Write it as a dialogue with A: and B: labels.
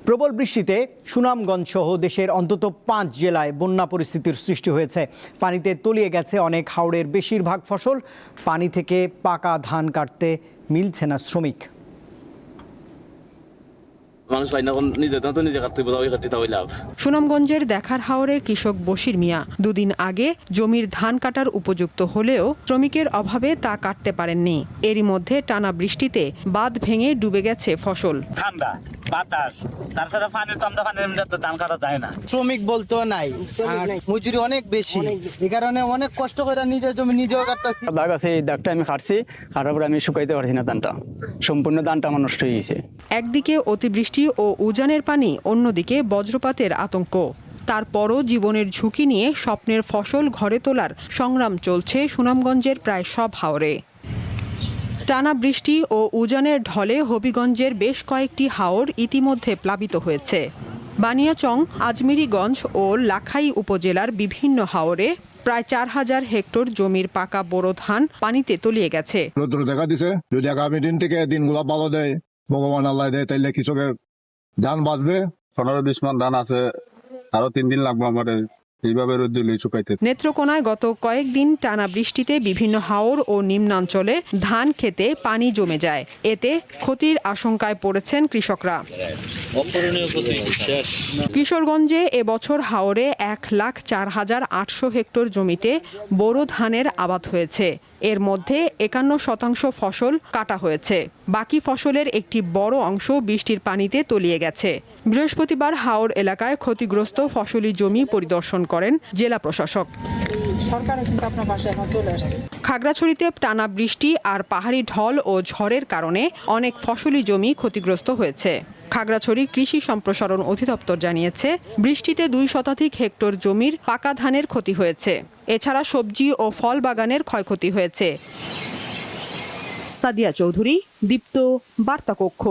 A: প্রবল বৃষ্টিতে সুনামগঞ্জ সহ দেশের অন্তত ৫ জেলায় বন্যা পরিস্থিতির সৃষ্টি হয়েছে। পানিতে তলিয়ে গেছে অনেক হাওড়ের বেশিরভাগ ফসল। পানি থেকে পাকা ধান কাটতে মিলছে না শ্রমিক।
B: সুনামগঞ্জের দেখার হাওরের কৃষক বশির মিয়া দুদিন আগে জমির ধান কাটার উপযুক্ত হলেও শ্রমিকের অভাবে তা কাটতে পারেননি। এরই মধ্যে টানা বৃষ্টিতে বাঁধ ভেঙে ডুবে গেছে ফসল।
C: ঠান্ডা বাতাস, তাছাড়া পানি তন্দা পানির ধান কাটা যায় না।
D: শ্রমিক বলতেও নাই, মজুরি অনেক বেশি, এই কারণে অনেক কষ্ট করে নিজের জমি নিজেও কাটতেছি।
E: দাগ আছে, এই দাগটা আমি কাটছি, কাটার পরে আমি শুকাইতে পারছি না ধানটা, সম্পূর্ণ ধানটা আমার নষ্ট হয়ে গেছে।
B: একদিকে অতিবৃষ্টি ও উজানের পানি, অন্যদিকে বজ্রপাতের আতঙ্ক। তারপরও জীবনের ঝুঁকি নিয়ে স্বপ্নের ফসল ঘরে তোলার সংগ্রাম চলছে সুনামগঞ্জের প্রায় সব হাওরে। টানা বৃষ্টি ও উজানের ঢলে হবিগঞ্জের বেশ কয়েকটি হাওর ইতিমধ্যে প্লাবিত হয়েছে। বানিয়াচং, আজমিরিগঞ্জ ও লাখাই উপজেলার বিভিন্ন হাওরে প্রায় ৪,০০০ হেক্টর জমির পাকা বোরো ধান পানিতে তলিয়ে গেছে।
F: দেখা দিছে, যদি আগামী দিন থেকে দিনগুলো ভালো দেয়, ভগবান আল্লাহ দেয়, তাইলে কৃষকের ধান বাঁচবে।
G: ১৫-২০ মণ ধান আছে, আরো ৩ দিন লাগবে আমাদের এইভাবে রোদ দিলে শুকাইতে।
B: নেত্রকোনায় গত কয়েকদিন টানা বৃষ্টিতে বিভিন্ন হাওর ও নিম্নাঞ্চলে ধান খেতে পানি জমে যায়। এতে ক্ষতির আশঙ্কায় পড়েছেন কৃষকরা। কিশোরগঞ্জে এবছর হাওরে ১,০৪,৮০০ হেক্টর জমিতে বোরো ধানের আবাদ হয়েছে। এর মধ্যে ৫১% ফসল কাটা হয়েছে। বাকি ফসলের একটি বড় অংশ বৃষ্টির পানিতে তলিয়ে গেছে। বৃহস্পতিবার হাওর এলাকায় ক্ষতিগ্রস্ত ফসলি জমি পরিদর্শন করেন জেলা প্রশাসক। খাগড়াছড়িতে টানা বৃষ্টি আর পাহাড়ি ঢল ও ঝড়ের কারণে অনেক ফসলি জমি ক্ষতিগ্রস্ত হয়েছে। খাগড়াছড়ি কৃষি সম্প্রসারণ অধিদপ্তর জানিয়েছে, বৃষ্টিতে ২ শতাধিক হেক্টর জমির পাকা ধানের ক্ষতি হয়েছে। এছাড়া সবজি ও ফল বাগানের ক্ষয়ক্ষতি হয়েছে। সাদিয়া চৌধুরী, দীপ্ত, বার্তা কক্ষ।